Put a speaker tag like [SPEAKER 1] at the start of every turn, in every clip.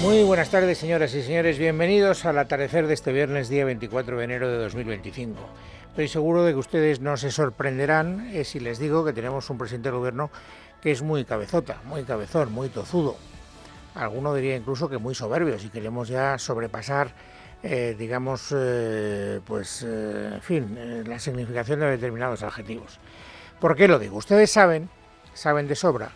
[SPEAKER 1] Muy buenas tardes, señoras y señores. Bienvenidos al atardecer de este viernes, día 24 de enero de 2025. Estoy seguro de que ustedes no se sorprenderán si les digo que tenemos un presidente del gobierno que es muy cabezota, muy cabezón, muy tozudo. Alguno diría incluso que muy soberbio, si queremos ya sobrepasar, la significación de determinados adjetivos. ¿Por qué lo digo? Ustedes saben de sobra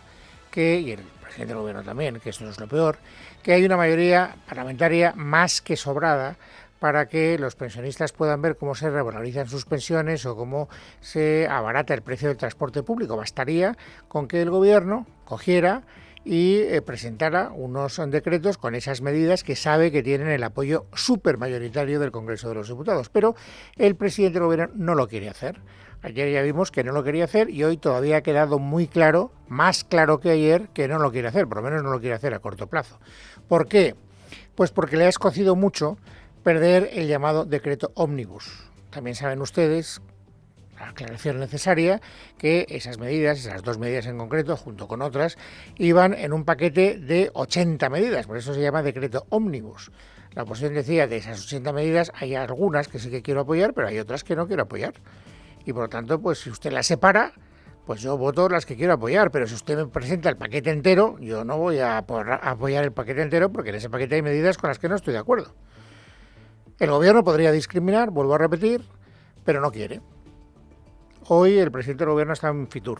[SPEAKER 1] que, y el presidente del gobierno también, que esto no es lo peor, que hay una mayoría parlamentaria más que sobrada para que los pensionistas puedan ver cómo se revalorizan sus pensiones o cómo se abarata el precio del transporte público. Bastaría con que el gobierno cogiera y presentara unos decretos con esas medidas que sabe que tienen el apoyo supermayoritario del Congreso de los Diputados. Pero el presidente del gobierno no lo quiere hacer. Ayer ya vimos que no lo quería hacer y hoy todavía ha quedado muy claro, más claro que ayer, que no lo quiere hacer, por lo menos no lo quiere hacer a corto plazo. ¿Por qué? Pues porque le ha escocido mucho perder el llamado decreto ómnibus. También saben ustedes, la aclaración necesaria, que esas medidas, esas dos medidas en concreto, junto con otras, iban en un paquete de 80 medidas, por eso se llama decreto ómnibus. La oposición decía de esas 80 medidas hay algunas que sí que quiero apoyar, pero hay otras que no quiero apoyar. Y por lo tanto, pues si usted las separa, pues yo voto las que quiero apoyar, pero si usted me presenta el paquete entero, yo no voy a apoyar el paquete entero porque en ese paquete hay medidas con las que no estoy de acuerdo. El gobierno podría discriminar, vuelvo a repetir, pero no quiere. Hoy el presidente del gobierno está en Fitur,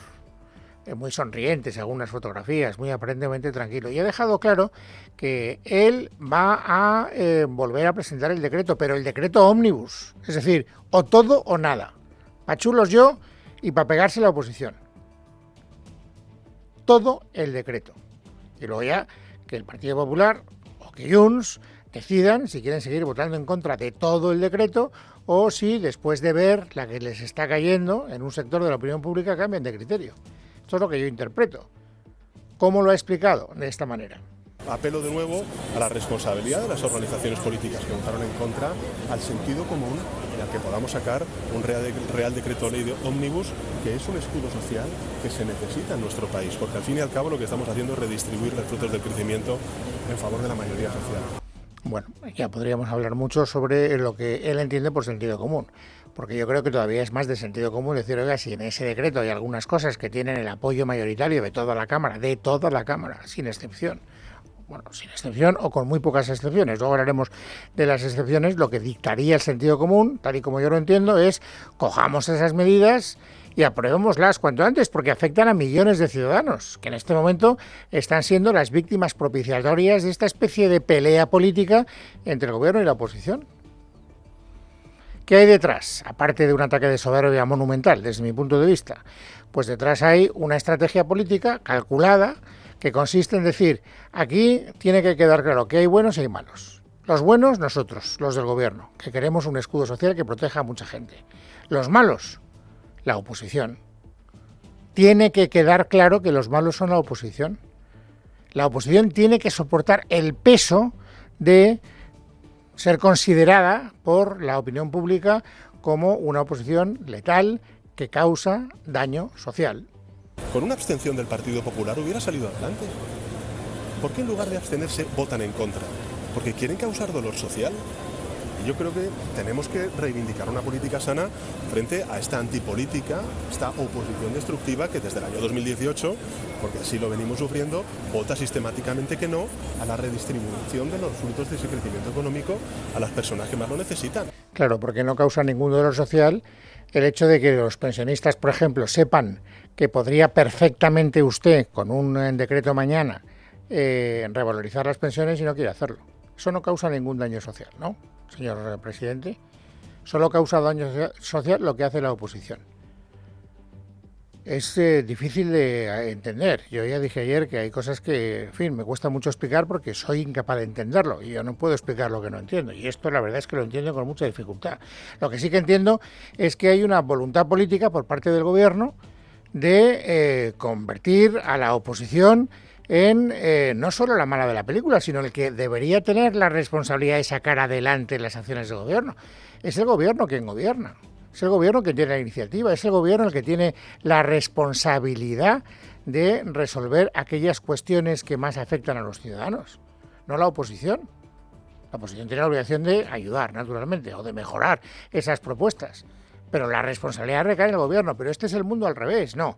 [SPEAKER 1] muy sonriente, según las fotografías, muy aparentemente tranquilo, y ha dejado claro que él va a volver a presentar el decreto, pero el decreto ómnibus, es decir, o todo o nada. Pa' chulos yo y para pegarse la oposición. Todo el decreto. Y luego ya que el Partido Popular o que Junts decidan si quieren seguir votando en contra de todo el decreto o si después de ver la que les está cayendo en un sector de la opinión pública cambian de criterio. Esto es lo que yo interpreto. ¿Cómo lo ha explicado? De esta manera.
[SPEAKER 2] Apelo de nuevo a la responsabilidad de las organizaciones políticas que votaron en contra, al sentido común y al que podamos sacar un real decreto ley de ómnibus, que es un escudo social que se necesita en nuestro país, porque al fin y al cabo lo que estamos haciendo es redistribuir los frutos del crecimiento en favor de la mayoría social.
[SPEAKER 1] Bueno, ya podríamos hablar mucho sobre lo que él entiende por sentido común, porque yo creo que todavía es más de sentido común decir, oiga, si en ese decreto hay algunas cosas que tienen el apoyo mayoritario de toda la Cámara, sin excepción, o con muy pocas excepciones. Luego hablaremos de las excepciones. Lo que dictaría el sentido común, tal y como yo lo entiendo, es cojamos esas medidas y aprobémoslas cuanto antes, porque afectan a millones de ciudadanos, que en este momento están siendo las víctimas propiciatorias de esta especie de pelea política entre el gobierno y la oposición. ¿Qué hay detrás? Aparte de un ataque de soberbia monumental, desde mi punto de vista, pues detrás hay una estrategia política calculada que consiste en decir, aquí tiene que quedar claro que hay buenos y hay malos. Los buenos, nosotros, los del gobierno, que queremos un escudo social que proteja a mucha gente. Los malos, la oposición. Tiene que quedar claro que los malos son la oposición. La oposición tiene que soportar el peso de ser considerada por la opinión pública como una oposición letal que causa daño social.
[SPEAKER 2] Con una abstención del Partido Popular hubiera salido adelante. ¿Por qué en lugar de abstenerse votan en contra? ¿Porque quieren causar dolor social? Y yo creo que tenemos que reivindicar una política sana frente a esta antipolítica, esta oposición destructiva que desde el año 2018, porque así lo venimos sufriendo, vota sistemáticamente que no a la redistribución de los frutos de ese crecimiento económico a las personas que más lo necesitan.
[SPEAKER 1] Claro, porque no causa ningún dolor social el hecho de que los pensionistas, por ejemplo, sepan que podría perfectamente usted, con un decreto mañana, revalorizar las pensiones y no quiere hacerlo. Eso no causa ningún daño social, ¿no, señor presidente? Solo causa daño social lo que hace la oposición. Es difícil de entender. Yo ya dije ayer que hay cosas que, en fin, me cuesta mucho explicar porque soy incapaz de entenderlo y yo no puedo explicar lo que no entiendo. Y esto la verdad es que lo entiendo con mucha dificultad. Lo que sí que entiendo es que hay una voluntad política por parte del gobierno de convertir a la oposición en no solo la mala de la película, sino el que debería tener la responsabilidad de sacar adelante las acciones del gobierno. Es el gobierno quien gobierna. Es el gobierno que tiene la iniciativa, es el gobierno el que tiene la responsabilidad de resolver aquellas cuestiones que más afectan a los ciudadanos. no la oposición. La oposición tiene la obligación de ayudar, naturalmente, o de mejorar esas propuestas. Pero la responsabilidad recae en el gobierno. Pero este es el mundo al revés, no.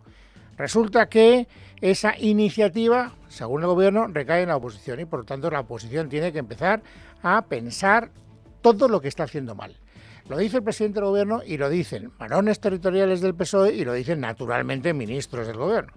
[SPEAKER 1] Resulta que esa iniciativa, según el gobierno, recae en la oposición y, por lo tanto, la oposición tiene que empezar a pensar todo lo que está haciendo mal. Lo dice el presidente del gobierno y lo dicen varones territoriales del PSOE y lo dicen, naturalmente, ministros del gobierno.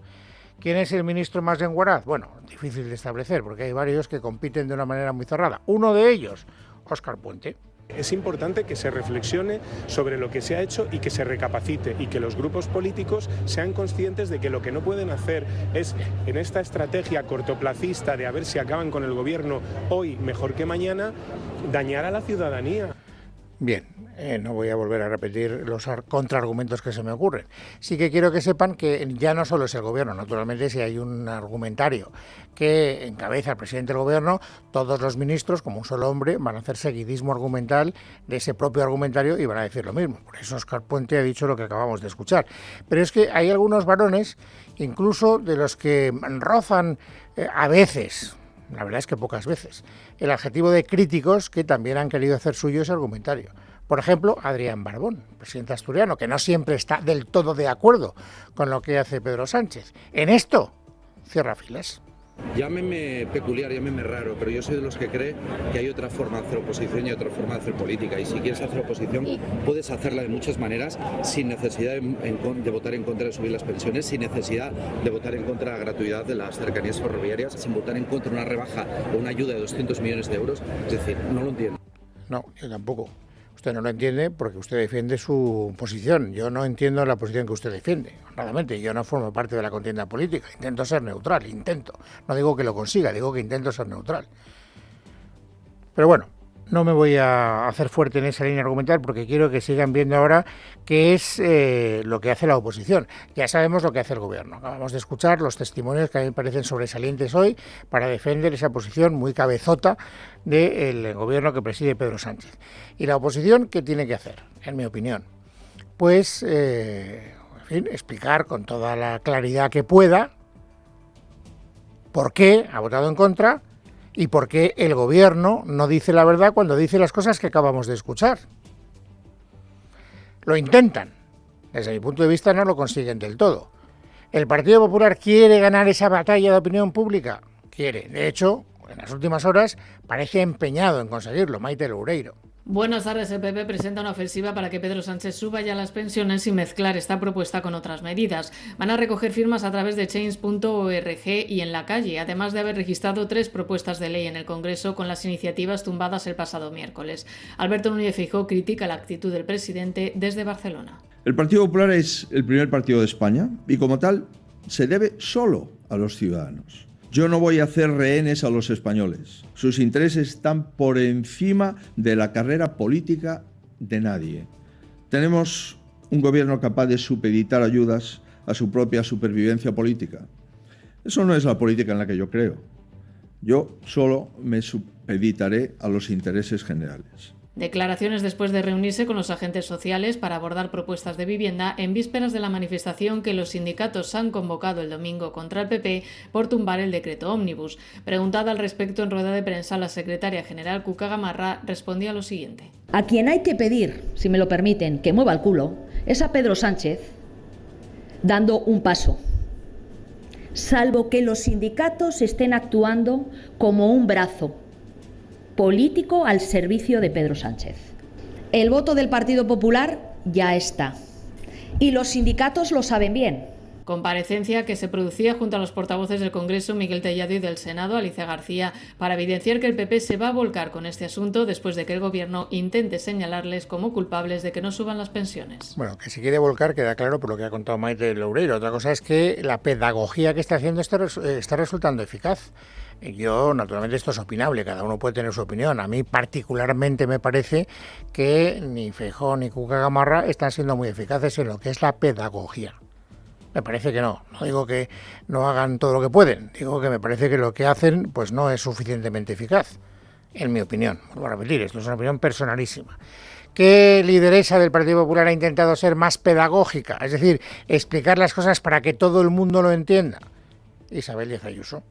[SPEAKER 1] ¿Quién es el ministro más enguaraz? Bueno, difícil de establecer porque hay varios que compiten de una manera muy cerrada. Uno de ellos, Óscar Puente.
[SPEAKER 3] Es importante que se reflexione sobre lo que se ha hecho y que se recapacite y que los grupos políticos sean conscientes de que lo que no pueden hacer es, en esta estrategia cortoplacista de a ver si acaban con el gobierno hoy mejor que mañana, dañar a la ciudadanía.
[SPEAKER 1] Bien, no voy a volver a repetir los contraargumentos que se me ocurren. Sí que quiero que sepan que ya no solo es el gobierno, naturalmente si hay un argumentario que encabeza el presidente del gobierno, todos los ministros, como un solo hombre, van a hacer seguidismo argumental de ese propio argumentario y van a decir lo mismo. Por eso Óscar Puente ha dicho lo que acabamos de escuchar. Pero es que hay algunos varones, incluso de los que rozan a veces, la verdad es que pocas veces, el adjetivo de críticos que también han querido hacer suyo ese argumentario. Por ejemplo, Adrián Barbón, presidente asturiano, que no siempre está del todo de acuerdo con lo que hace Pedro Sánchez. En esto, cierra filas.
[SPEAKER 4] Llámeme peculiar, llámeme raro, pero yo soy de los que cree que hay otra forma de hacer oposición y otra forma de hacer política. Y si quieres hacer oposición, puedes hacerla de muchas maneras, sin necesidad de votar en contra de subir las pensiones, sin necesidad de votar en contra de la gratuidad de las cercanías ferroviarias, sin votar en contra de una rebaja o una ayuda de 200 millones de euros. Es decir, no lo entiendo.
[SPEAKER 1] No, yo tampoco. Usted no lo entiende porque usted defiende su posición. Yo no entiendo la posición que usted defiende. Honradamente, yo no formo parte de la contienda política. Intento ser neutral, intento. No digo que lo consiga, digo que intento ser neutral. Pero bueno, no me voy a hacer fuerte en esa línea argumental porque quiero que sigan viendo ahora qué es lo que hace la oposición. Ya sabemos lo que hace el gobierno. Acabamos de escuchar los testimonios que a mí me parecen sobresalientes hoy para defender esa posición muy cabezota del gobierno que preside Pedro Sánchez. ¿Y la oposición qué tiene que hacer, en mi opinión? Pues, en fin, explicar con toda la claridad que pueda por qué ha votado en contra y por qué el gobierno no dice la verdad cuando dice las cosas que acabamos de escuchar. Lo intentan. Desde mi punto de vista no lo consiguen del todo. ¿El Partido Popular quiere ganar esa batalla de opinión pública? Quiere. De hecho, en las últimas horas parece empeñado en conseguirlo, Maite Loureiro.
[SPEAKER 5] Buenas tardes. El PP presenta una ofensiva para que Pedro Sánchez suba ya las pensiones y mezclar esta propuesta con otras medidas. Van a recoger firmas a través de change.org y en la calle, además de haber registrado 3 propuestas de ley en el Congreso con las iniciativas tumbadas el pasado miércoles. Alberto Núñez Feijóo critica la actitud del presidente desde Barcelona.
[SPEAKER 6] El Partido Popular es el primer partido de España y como tal se debe solo a los ciudadanos. Yo no voy a hacer rehenes a los españoles. Sus intereses están por encima de la carrera política de nadie. Tenemos un gobierno capaz de supeditar ayudas a su propia supervivencia política. Eso no es la política en la que yo creo. Yo solo me supeditaré a los intereses generales.
[SPEAKER 5] Declaraciones después de reunirse con los agentes sociales para abordar propuestas de vivienda en vísperas de la manifestación que los sindicatos han convocado el domingo contra el PP por tumbar el decreto ómnibus. Preguntada al respecto en rueda de prensa, la secretaria general Cuca Gamarra respondía lo siguiente.
[SPEAKER 7] A quien hay que pedir, si me lo permiten, que mueva el culo, es a Pedro Sánchez dando un paso. Salvo que los sindicatos estén actuando como un brazo político al servicio de Pedro Sánchez. El voto del Partido Popular ya está. Y los sindicatos lo saben bien.
[SPEAKER 5] Comparecencia que se producía junto a los portavoces del Congreso, Miguel Tellado, y del Senado, Alicia García, para evidenciar que el PP se va a volcar con este asunto después de que el Gobierno intente señalarles como culpables de que no suban las pensiones.
[SPEAKER 1] Bueno, que se quiere volcar queda claro por lo que ha contado Maite Loureiro. Otra cosa es que la pedagogía que está haciendo está resultando eficaz. Yo, naturalmente, esto es opinable, cada uno puede tener su opinión. A mí particularmente me parece que ni Feijóo ni Cuca Gamarra están siendo muy eficaces en lo que es la pedagogía. Me parece que no digo que no hagan todo lo que pueden, digo que me parece que lo que hacen pues no es suficientemente eficaz, en mi opinión. Vuelvo a repetir, esto es una opinión personalísima. ¿Qué lideresa del Partido Popular ha intentado ser más pedagógica? Es decir, explicar las cosas para que todo el mundo lo entienda. Isabel Díaz Ayuso.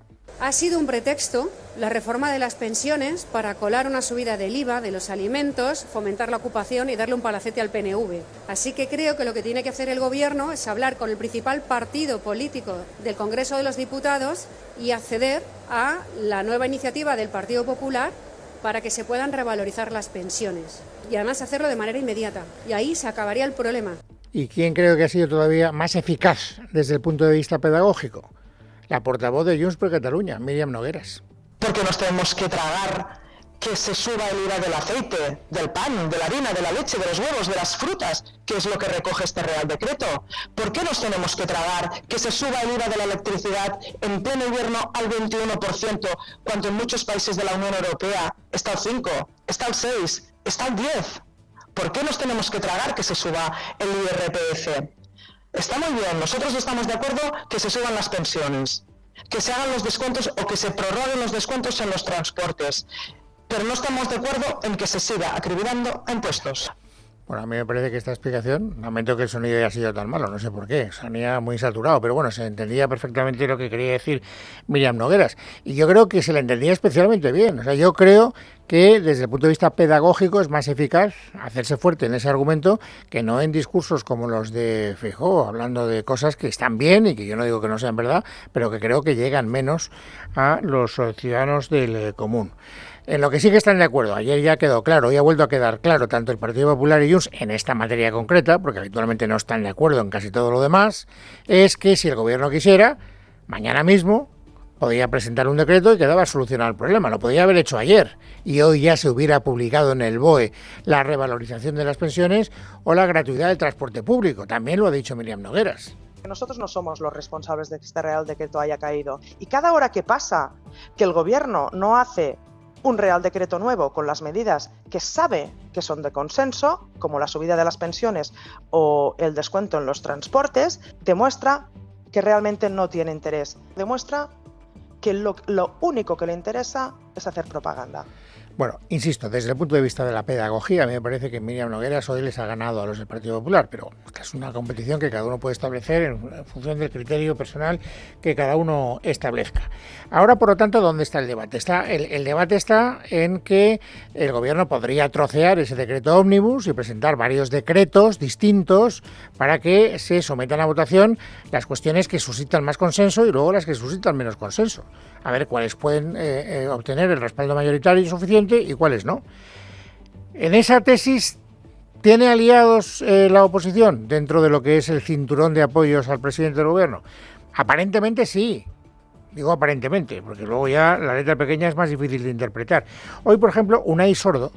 [SPEAKER 8] Ha sido un pretexto la reforma de las pensiones para colar una subida del IVA de los alimentos, fomentar la ocupación y darle un palacete al PNV. Así que creo que lo que tiene que hacer el Gobierno es hablar con el principal partido político del Congreso de los Diputados y acceder a la nueva iniciativa del Partido Popular para que se puedan revalorizar las pensiones. Y además hacerlo de manera inmediata. Y ahí se acabaría el problema.
[SPEAKER 1] ¿Y quién creo que ha sido todavía más eficaz desde el punto de vista pedagógico? La portavoz de Junts per Catalunya, Míriam Nogueras.
[SPEAKER 9] Porque nos tenemos que tragar que se suba el IVA del aceite, del pan, de la harina, de la leche, de los huevos, de las frutas, que es lo que recoge este Real Decreto. ¿Por qué nos tenemos que tragar que se suba el IVA de la electricidad en pleno invierno al 21%, cuando en muchos países de la Unión Europea está al 5%, está al 6%, está al 10%? ¿Por qué nos tenemos que tragar que se suba el IRPF? Está muy bien, nosotros estamos de acuerdo que se suban las pensiones, que se hagan los descuentos o que se prorroguen los descuentos en los transportes, pero no estamos de acuerdo en que se siga acribillando a impuestos.
[SPEAKER 1] Bueno, a mí me parece que esta explicación, lamento que el sonido haya sido tan malo, no sé por qué, sonía muy saturado, pero bueno, se entendía perfectamente lo que quería decir Míriam Nogueras, y yo creo que se le entendía especialmente bien. O sea, yo creo que desde el punto de vista pedagógico es más eficaz hacerse fuerte en ese argumento que no en discursos como los de Feijóo, hablando de cosas que están bien y que yo no digo que no sean verdad, pero que creo que llegan menos a los ciudadanos del común. En lo que sí que están de acuerdo, ayer ya quedó claro, hoy ha vuelto a quedar claro, tanto el Partido Popular y Junts en esta materia concreta, porque habitualmente no están de acuerdo en casi todo lo demás, es que si el gobierno quisiera, mañana mismo podía presentar un decreto y quedaba solucionado el problema. Lo podía haber hecho ayer y hoy ya se hubiera publicado en el BOE la revalorización de las pensiones o la gratuidad del transporte público. También lo ha dicho Míriam Nogueras.
[SPEAKER 9] Nosotros no somos los responsables de que este Real Decreto haya caído. Y cada hora que pasa que el gobierno no hace un Real Decreto nuevo con las medidas que sabe que son de consenso, como la subida de las pensiones o el descuento en los transportes, demuestra que realmente no tiene interés. Demuestra que lo único que le interesa es hacer propaganda.
[SPEAKER 1] Bueno, insisto, desde el punto de vista de la pedagogía, a mí me parece que Míriam Nogueras hoy les ha ganado a los del Partido Popular, pero esta es una competición que cada uno puede establecer en función del criterio personal que cada uno establezca. Ahora, por lo tanto, ¿dónde está el debate? El debate está en que el gobierno podría trocear ese decreto ómnibus y presentar varios decretos distintos para que se sometan a votación las cuestiones que suscitan más consenso y luego las que suscitan menos consenso. A ver cuáles pueden obtener el respaldo mayoritario suficiente y cuáles no. En esa tesis, ¿tiene aliados la oposición dentro de lo que es el cinturón de apoyos al presidente del gobierno? Aparentemente sí. Digo aparentemente, porque luego ya la letra pequeña es más difícil de interpretar. Hoy, por ejemplo, Unai Sordo,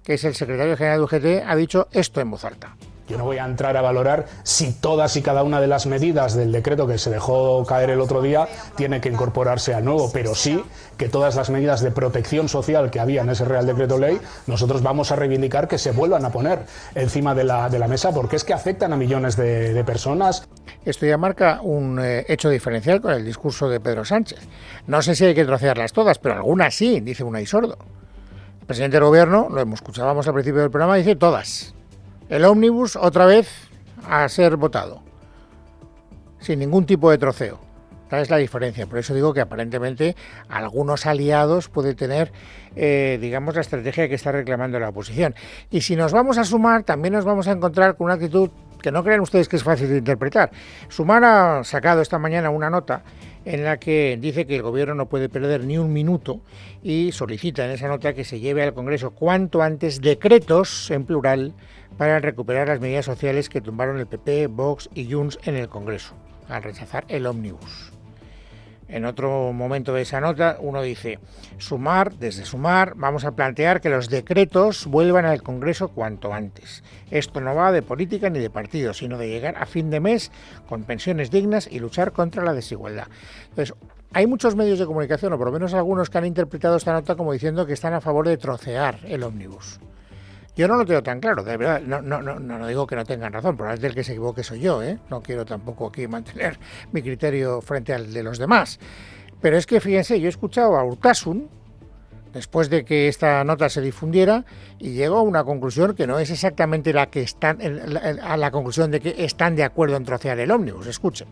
[SPEAKER 1] que es el secretario general de UGT, ha dicho esto en voz alta.
[SPEAKER 10] Yo no voy a entrar a valorar si todas y cada una de las medidas del decreto que se dejó caer el otro día tiene que incorporarse al nuevo, pero sí que todas las medidas de protección social que había en ese Real Decreto Ley, nosotros vamos a reivindicar que se vuelvan a poner encima de la mesa, porque es que afectan a millones de personas.
[SPEAKER 1] Esto ya marca un hecho diferencial con el discurso de Pedro Sánchez. No sé si hay que trocearlas todas, pero algunas sí, dice Unai Sordo. El presidente del gobierno, lo escuchábamos al principio del programa, dice todas. El ómnibus otra vez a ser votado, sin ningún tipo de troceo. Esta es la diferencia. Por eso digo que aparentemente algunos aliados puede tener, digamos, la estrategia que está reclamando la oposición. Y si nos vamos a Sumar, también nos vamos a encontrar con una actitud que no crean ustedes que es fácil de interpretar. Sumar ha sacado esta mañana una nota en la que dice que el gobierno no puede perder ni un minuto y solicita en esa nota que se lleve al Congreso cuanto antes decretos, en plural, para recuperar las medidas sociales que tumbaron el PP, Vox y Junts en el Congreso, al rechazar el ómnibus. En otro momento de esa nota, uno dice, desde Sumar, vamos a plantear que los decretos vuelvan al Congreso cuanto antes. Esto no va de política ni de partido, sino de llegar a fin de mes con pensiones dignas y luchar contra la desigualdad. Entonces, hay muchos medios de comunicación, o por lo menos algunos, que han interpretado esta nota como diciendo que están a favor de trocear el ómnibus. Yo no lo tengo tan claro, de verdad, no digo que no tengan razón, probablemente el que se equivoque soy yo, no quiero tampoco aquí mantener mi criterio frente al de los demás. Pero es que fíjense, yo he escuchado a Urtasun, después de que esta nota se difundiera, y llegó a una conclusión que no es exactamente la que están, a la conclusión de que están de acuerdo en trocear el ómnibus. Escuchen.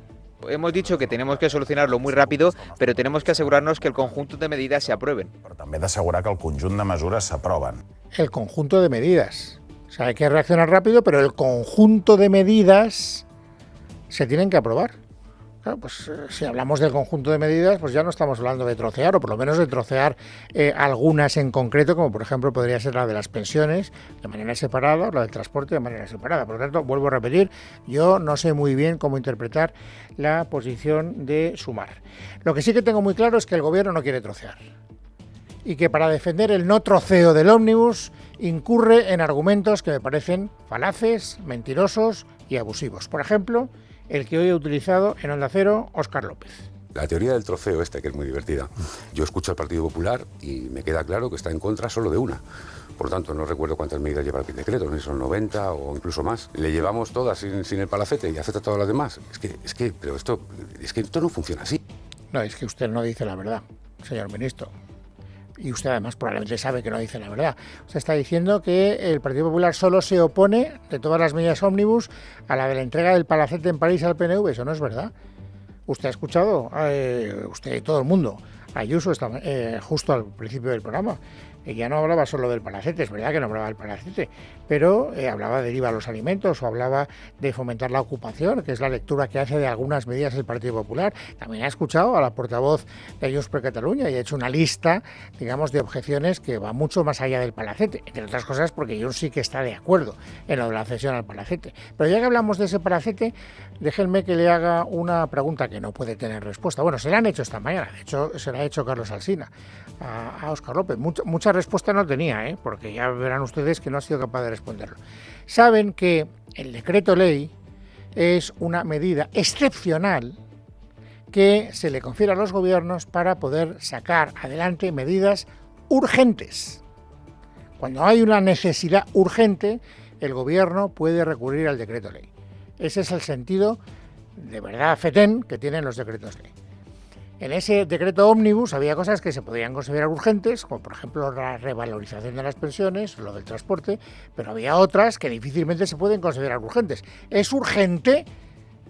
[SPEAKER 11] Hemos dicho que tenemos que solucionarlo muy rápido, pero tenemos que asegurarnos que el conjunto de medidas se aprueben.
[SPEAKER 12] Però també d'assegurar que el conjunt de mesures s'aproven.
[SPEAKER 1] El conjunto de medidas. O sea, hay que reaccionar rápido, pero el conjunto de medidas se tienen que aprobar. Claro, pues si hablamos del conjunto de medidas, pues ya no estamos hablando de trocear, o por lo menos de trocear algunas en concreto, como por ejemplo podría ser la de las pensiones de manera separada, o la del transporte de manera separada. Por lo tanto, vuelvo a repetir, yo no sé muy bien cómo interpretar la posición de Sumar. Lo que sí que tengo muy claro es que el gobierno no quiere trocear, y que para defender el no troceo del ómnibus incurre en argumentos que me parecen falaces, mentirosos y abusivos. Por ejemplo, el que hoy ha utilizado en Onda Cero Óscar López.
[SPEAKER 13] La teoría del troceo que es muy divertida. Yo escucho al Partido Popular y me queda claro que está en contra solo de una. Por lo tanto, no recuerdo cuántas medidas lleva el decreto, no sé si son 90 o incluso más. Le llevamos todas sin el palacete y acepta todas las demás. Pero esto no funciona así.
[SPEAKER 1] No, es que usted no dice la verdad, señor ministro. Y usted además probablemente sabe que no dice la verdad. Usted está diciendo que el Partido Popular solo se opone de todas las medidas ómnibus a la de la entrega del palacete en París al PNV. Eso no es verdad. Usted ha escuchado, usted y todo el mundo, a Ayuso justo al principio del programa. Ella no hablaba solo del palacete, es verdad que no hablaba del palacete, pero hablaba de IVA a los alimentos o hablaba de fomentar la ocupación, que es la lectura que hace de algunas medidas del Partido Popular. También ha escuchado a la portavoz de Junts per Catalunya y ha hecho una lista, digamos, de objeciones que va mucho más allá del palacete, entre otras cosas porque Junts sí que está de acuerdo en lo de la cesión al palacete. Pero ya que hablamos de ese palacete, déjenme que le haga una pregunta que no puede tener respuesta. Bueno, se la han hecho esta mañana, de hecho se la ha hecho Carlos Alsina a Óscar López. Mucha respuesta no tenía, porque ya verán ustedes que no ha sido capaz de responderlo. Saben que el decreto ley es una medida excepcional que se le confiere a los gobiernos para poder sacar adelante medidas urgentes. Cuando hay una necesidad urgente, el gobierno puede recurrir al decreto ley. Ese es el sentido de verdad fetén que tienen los decretos ley. En ese decreto ómnibus había cosas que se podían considerar urgentes, como por ejemplo la revalorización de las pensiones, lo del transporte, pero había otras que difícilmente se pueden considerar urgentes. ¿Es urgente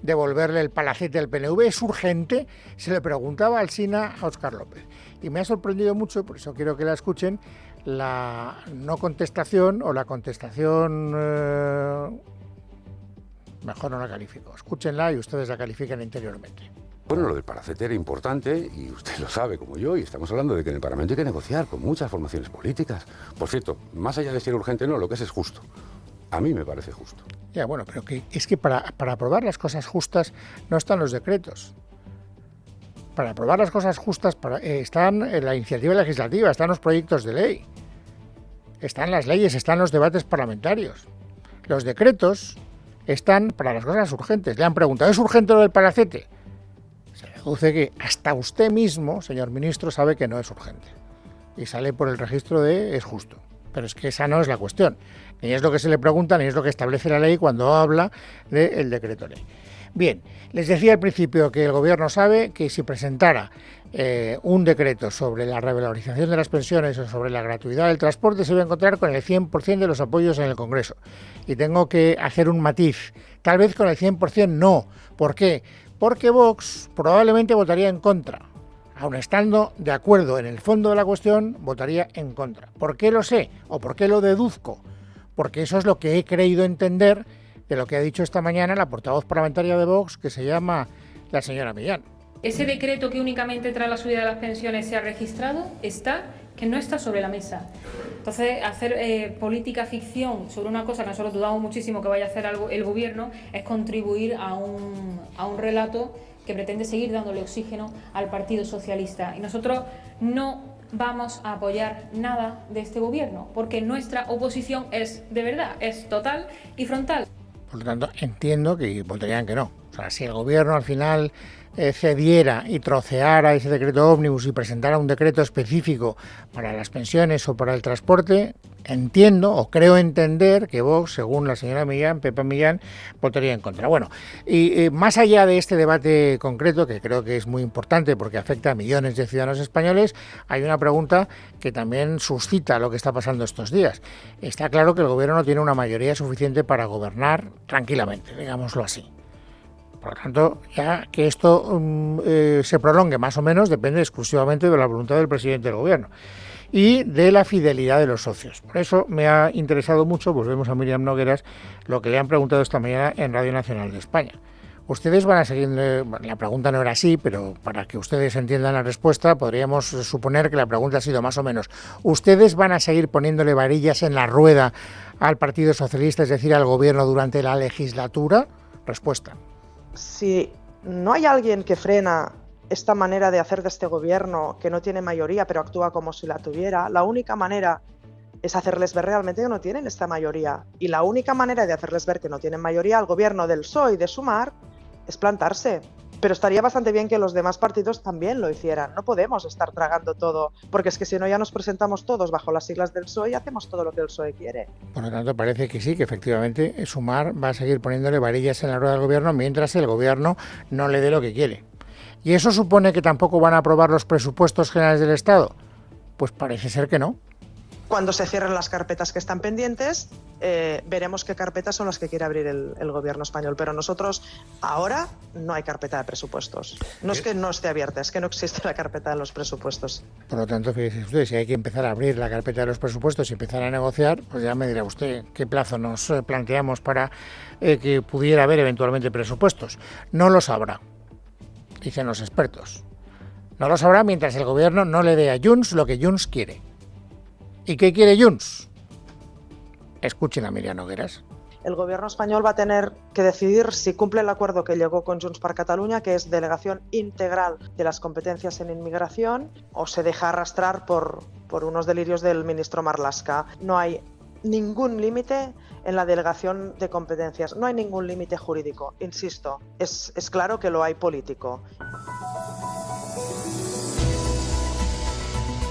[SPEAKER 1] devolverle el palacete al PNV? ¿Es urgente? Se le preguntaba Alsina a Óscar López. Y me ha sorprendido mucho, por eso quiero que la escuchen, la no contestación o la contestación... mejor no la califico. Escúchenla y ustedes la califiquen interiormente.
[SPEAKER 13] Bueno, lo del palacete era importante y usted lo sabe como yo, y estamos hablando de que en el Parlamento hay que negociar con muchas formaciones políticas. Por cierto, más allá de ser urgente, no, lo que es justo. A mí me parece justo.
[SPEAKER 1] Ya, bueno, pero es que para aprobar las cosas justas no están los decretos. Para aprobar las cosas justas están en la iniciativa legislativa, están los proyectos de ley, están las leyes, están los debates parlamentarios. Los decretos están para las cosas urgentes. Le han preguntado, ¿es urgente lo del palacete? Se deduce que hasta usted mismo, señor ministro, sabe que no es urgente. Y sale por el registro de es justo. Pero es que esa no es la cuestión. Ni es lo que se le pregunta, ni es lo que establece la ley cuando habla del decreto ley. Bien, les decía al principio que el gobierno sabe que si presentara un decreto sobre la revalorización de las pensiones o sobre la gratuidad del transporte se iba a encontrar con el 100% de los apoyos en el Congreso. Y tengo que hacer un matiz. Tal vez con el 100% no. ¿Por qué? Porque Vox probablemente votaría en contra. Aun estando de acuerdo en el fondo de la cuestión, votaría en contra. ¿Por qué lo sé? ¿O por qué lo deduzco? Porque eso es lo que he creído entender de lo que ha dicho esta mañana la portavoz parlamentaria de Vox, que se llama la señora Millán.
[SPEAKER 14] Ese decreto que únicamente trae la subida de las pensiones se ha registrado, que no está sobre la mesa. Entonces, hacer política ficción sobre una cosa que nosotros dudamos muchísimo que vaya a hacer el gobierno es contribuir a un relato que pretende seguir dándole oxígeno al Partido Socialista. Y nosotros no vamos a apoyar nada de este gobierno, porque nuestra oposición es de verdad, es total y frontal.
[SPEAKER 1] Por lo tanto, entiendo que votarían que no. O sea, si el gobierno al final cediera y troceara ese decreto ómnibus y presentara un decreto específico para las pensiones o para el transporte, entiendo o creo entender que Vox, según la señora Millán, Pepa Millán, votaría en contra. Bueno, y más allá de este debate concreto, que creo que es muy importante porque afecta a millones de ciudadanos españoles, hay una pregunta que también suscita lo que está pasando estos días. Está claro que el gobierno no tiene una mayoría suficiente para gobernar tranquilamente, digámoslo así. Por lo tanto, ya que esto se prolongue más o menos depende exclusivamente de la voluntad del presidente del gobierno y de la fidelidad de los socios. Por eso me ha interesado mucho, volvemos a Míriam Nogueras, lo que le han preguntado esta mañana en Radio Nacional de España. Ustedes van a seguir, la pregunta no era así, pero para que ustedes entiendan la respuesta, podríamos suponer que la pregunta ha sido más o menos, ¿ustedes van a seguir poniéndole varillas en la rueda al Partido Socialista, es decir, al gobierno durante la legislatura? Respuesta.
[SPEAKER 15] Si no hay alguien que frena esta manera de hacer de este gobierno, que no tiene mayoría, pero actúa como si la tuviera, la única manera es hacerles ver realmente que no tienen esta mayoría. Y la única manera de hacerles ver que no tienen mayoría al gobierno del PSOE y de Sumar es plantarse. Pero estaría bastante bien que los demás partidos también lo hicieran. No podemos estar tragando todo, porque es que si no ya nos presentamos todos bajo las siglas del PSOE y hacemos todo lo que el PSOE quiere.
[SPEAKER 1] Por lo tanto, parece que sí, que efectivamente Sumar va a seguir poniéndole varillas en la rueda del gobierno mientras el gobierno no le dé lo que quiere. ¿Y eso supone que tampoco van a aprobar los presupuestos generales del Estado? Pues parece ser que no.
[SPEAKER 15] Cuando se cierren las carpetas que están pendientes, veremos qué carpetas son las que quiere abrir el gobierno español. Pero nosotros ahora no hay carpeta de presupuestos. No es que no esté abierta, es que no existe la carpeta de los presupuestos.
[SPEAKER 1] Por lo tanto, fíjese usted, si hay que empezar a abrir la carpeta de los presupuestos y empezar a negociar, pues ya me dirá usted qué plazo nos planteamos para que pudiera haber eventualmente presupuestos. No lo sabrá, dicen los expertos. No lo sabrá mientras el gobierno no le dé a Junts lo que Junts quiere. ¿Y qué quiere Junts? Escuchen a Míriam Nogueras.
[SPEAKER 15] El gobierno español va a tener que decidir si cumple el acuerdo que llegó con Junts per Catalunya, que es delegación integral de las competencias en inmigración, o se deja arrastrar por unos delirios del ministro Marlaska. No hay ningún límite en la delegación de competencias, no hay ningún límite jurídico. Insisto, es claro que lo hay político.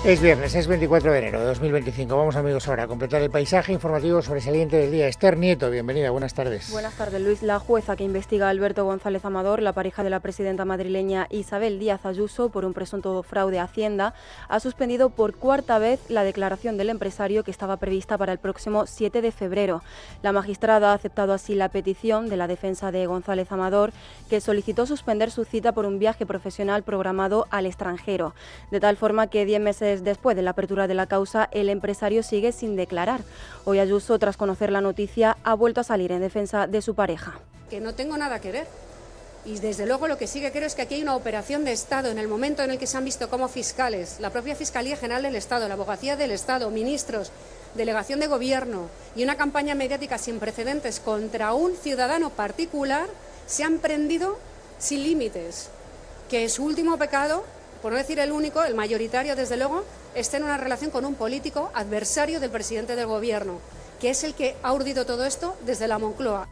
[SPEAKER 1] Es viernes, es 24 de enero de 2025. Vamos, amigos, ahora a completar el paisaje informativo sobresaliente del día. Esther Nieto, bienvenida, buenas tardes.
[SPEAKER 16] Buenas tardes, Luis. La jueza que investiga a Alberto González Amador, la pareja de la presidenta madrileña Isabel Díaz Ayuso, por un presunto fraude a Hacienda, ha suspendido por cuarta vez la declaración del empresario que estaba prevista para el próximo 7 de febrero. La magistrada ha aceptado así la petición de la defensa de González Amador, que solicitó suspender su cita por un viaje profesional programado al extranjero, de tal forma que 10 meses después de la apertura de la causa, el empresario sigue sin declarar. Hoy Ayuso, tras conocer la noticia, ha vuelto a salir en defensa de su pareja.
[SPEAKER 8] Que no tengo nada que ver. Y desde luego lo que sí que creo es que aquí hay una operación de Estado en el momento en el que se han visto como fiscales, la propia Fiscalía General del Estado, la Abogacía del Estado, ministros, delegación de gobierno y una campaña mediática sin precedentes contra un ciudadano particular, se han prendido sin límites. Que su último pecado, por no decir el único, el mayoritario desde luego, está en una relación con un político adversario del presidente del gobierno, que es el que ha urdido todo esto desde la Moncloa.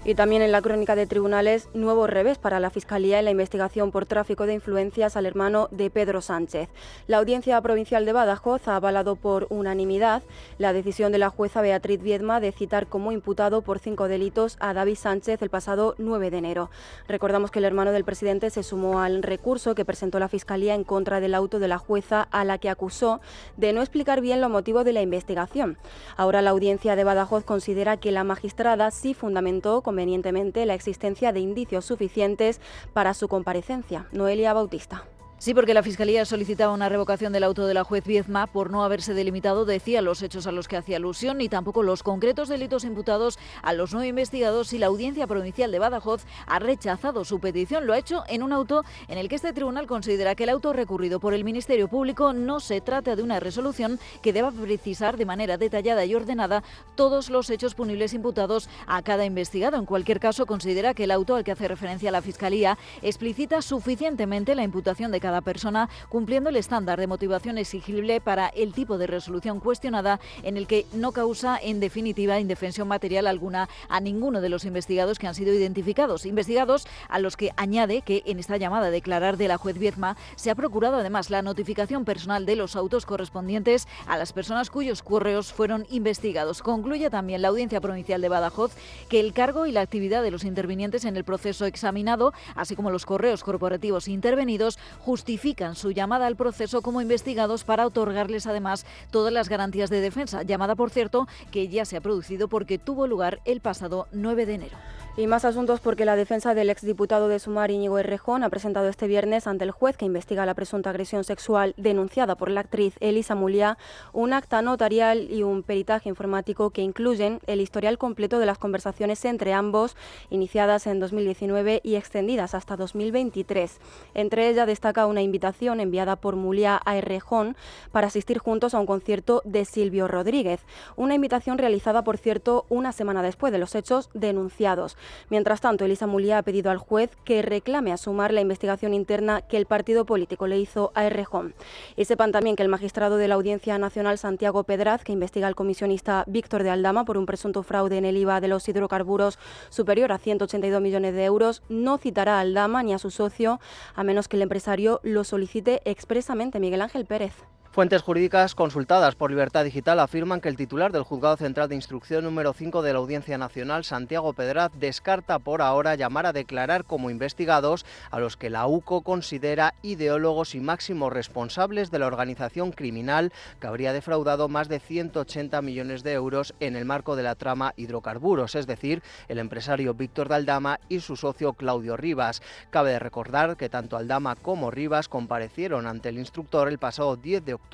[SPEAKER 16] Y también en la crónica de tribunales, nuevo revés para la Fiscalía en la investigación por tráfico de influencias al hermano de Pedro Sánchez. La Audiencia Provincial de Badajoz ha avalado por unanimidad la decisión de la jueza Beatriz Viedma de citar como imputado por 5 delitos a David Sánchez el pasado 9 de enero. Recordamos que el hermano del presidente se sumó al recurso que presentó la Fiscalía en contra del auto de la jueza, a la que acusó de no explicar bien los motivos de la investigación. Ahora la Audiencia de Badajoz considera que la magistrada sí fundamentó convenientemente la existencia de indicios suficientes para su comparecencia. Noelia Bautista.
[SPEAKER 17] Sí, porque la Fiscalía solicitaba una revocación del auto de la juez Viedma por no haberse delimitado, decía, los hechos a los que hacía alusión ni tampoco los concretos delitos imputados a los 9 investigados, y la Audiencia Provincial de Badajoz ha rechazado su petición. Lo ha hecho en un auto en el que este tribunal considera que el auto recurrido por el Ministerio Público no se trata de una resolución que deba precisar de manera detallada y ordenada todos los hechos punibles imputados a cada investigado. En cualquier caso, considera que el auto al que hace referencia la Fiscalía explicita suficientemente la imputación de cada persona, cumpliendo el estándar de motivación exigible para el tipo de resolución cuestionada, en el que no causa en definitiva indefensión material alguna a ninguno de los investigados que han sido identificados. Investigados a los que añade que en esta llamada a declarar de la juez Viedma se ha procurado además la notificación personal de los autos correspondientes a las personas cuyos correos fueron investigados. Concluye también la Audiencia Provincial de Badajoz que el cargo y la actividad de los intervinientes en el proceso examinado, así como los correos corporativos intervenidos, justifican su llamada al proceso como investigados para otorgarles además todas las garantías de defensa, llamada por cierto que ya se ha producido porque tuvo lugar el pasado 9 de enero.
[SPEAKER 16] Y más asuntos porque la defensa del exdiputado de Sumar, Íñigo Errejón, ha presentado este viernes ante el juez que investiga la presunta agresión sexual denunciada por la actriz Elisa Muliá un acta notarial y un peritaje informático que incluyen el historial completo de las conversaciones entre ambos, iniciadas en 2019 y extendidas hasta 2023. Entre ellas destaca una invitación enviada por Muliá a Errejón para asistir juntos a un concierto de Silvio Rodríguez. Una invitación realizada, por cierto, una semana después de los hechos denunciados. Mientras tanto, Elisa Muliá ha pedido al juez que reclame a Sumar la investigación interna que el partido político le hizo a Errejón. Y sepan también que el magistrado de la Audiencia Nacional, Santiago Pedraz, que investiga al comisionista Víctor de Aldama por un presunto fraude en el IVA de los hidrocarburos superior a 182 millones de euros, no citará a Aldama ni a su socio, a menos que el empresario lo solicite expresamente. Miguel Ángel Pérez.
[SPEAKER 18] Fuentes jurídicas consultadas por Libertad Digital afirman que el titular del Juzgado Central de Instrucción número 5 de la Audiencia Nacional, Santiago Pedraz, descarta por ahora llamar a declarar como investigados a los que la UCO considera ideólogos y máximos responsables de la organización criminal que habría defraudado más de 180 millones de euros en el marco de la trama hidrocarburos, es decir, el empresario Víctor de Aldama y su socio Claudio Rivas. Cabe recordar que tanto Aldama como Rivas comparecieron ante el instructor el pasado 10 de octubre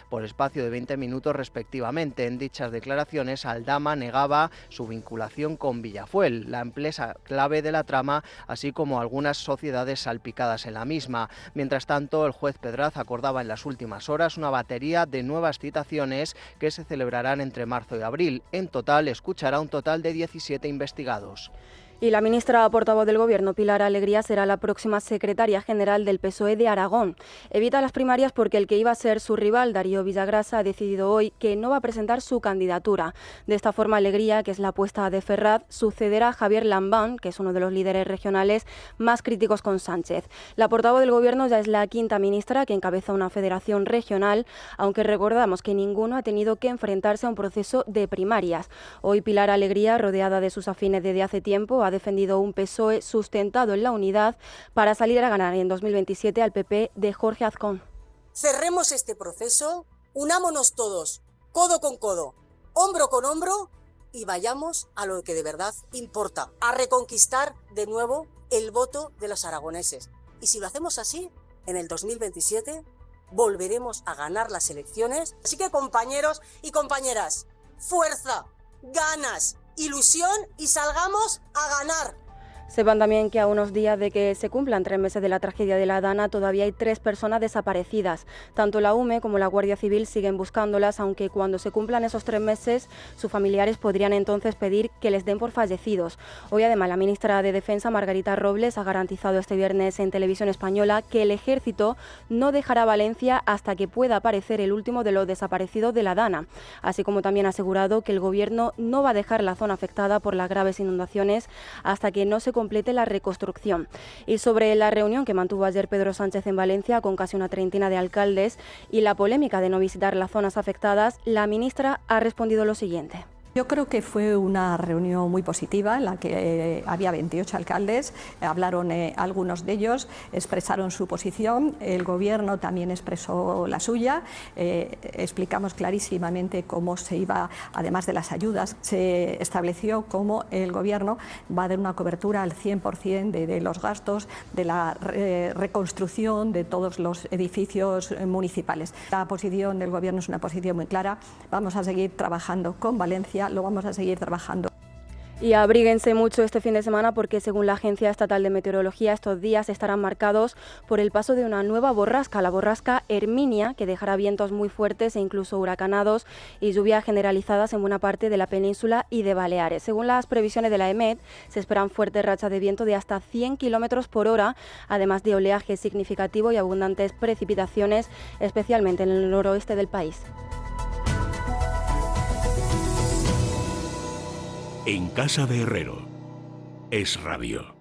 [SPEAKER 18] por espacio de 20 minutos respectivamente. En dichas declaraciones, Aldama negaba su vinculación con Villafuel, la empresa clave de la trama, así como algunas sociedades salpicadas en la misma. Mientras tanto, el juez Pedraz acordaba en las últimas horas una batería de nuevas citaciones que se celebrarán entre marzo y abril. En total, escuchará un total de 17 investigados.
[SPEAKER 16] Y la ministra portavoz del Gobierno, Pilar Alegría, será la próxima secretaria general del PSOE de Aragón. Evita las primarias porque el que iba a ser su rival, Darío Villagrasa, ha decidido hoy que no va a presentar su candidatura. De esta forma, Alegría, que es la apuesta de Ferraz, sucederá a Javier Lambán, que es uno de los líderes regionales más críticos con Sánchez. La portavoz del Gobierno ya es la quinta ministra que encabeza una federación regional, aunque recordamos que ninguno ha tenido que enfrentarse a un proceso de primarias. Hoy Pilar Alegría, rodeada de sus afines desde hace tiempo, ha defendido un PSOE sustentado en la unidad para salir a ganar en 2027 al PP de Jorge Azcón.
[SPEAKER 19] Cerremos este proceso, unámonos todos, codo con codo, hombro con hombro y vayamos a lo que de verdad importa, a reconquistar de nuevo el voto de los aragoneses. Y si lo hacemos así, en el 2027 volveremos a ganar las elecciones. Así que, compañeros y compañeras, fuerza, ganas, ilusión y salgamos a ganar.
[SPEAKER 16] Sepan también que a unos días de que se cumplan 3 meses de la tragedia de la Dana, todavía hay 3 personas desaparecidas. Tanto la UME como la Guardia Civil siguen buscándolas, aunque cuando se cumplan esos 3 meses, sus familiares podrían entonces pedir que les den por fallecidos. Hoy además la ministra de Defensa, Margarita Robles, ha garantizado este viernes en Televisión Española que el Ejército no dejará Valencia hasta que pueda aparecer el último de los desaparecidos de la Dana, así como también ha asegurado que el Gobierno no va a dejar la zona afectada por las graves inundaciones hasta que no se complete la reconstrucción. Y sobre la reunión que mantuvo ayer Pedro Sánchez en Valencia con casi una treintena de alcaldes y la polémica de no visitar las zonas afectadas, la ministra ha respondido lo siguiente.
[SPEAKER 20] Yo creo que fue una reunión muy positiva en la que había 28 alcaldes, hablaron algunos de ellos, expresaron su posición, el Gobierno también expresó la suya, explicamos clarísimamente cómo se iba, además de las ayudas, se estableció cómo el Gobierno va a dar una cobertura al 100% de los gastos de la reconstrucción de todos los edificios municipales. La posición del Gobierno es una posición muy clara, vamos a seguir trabajando con Valencia, lo vamos a seguir trabajando.
[SPEAKER 16] Y abríguense mucho este fin de semana porque según la Agencia Estatal de Meteorología estos días estarán marcados por el paso de una nueva borrasca, la borrasca Herminia, que dejará vientos muy fuertes e incluso huracanados y lluvias generalizadas en buena parte de la península y de Baleares. Según las previsiones de la EMET, se esperan fuertes rachas de viento de hasta 100 km por hora, además de oleaje significativo y abundantes precipitaciones, especialmente en el noroeste del país.
[SPEAKER 21] En casa de Herrero, Es Radio.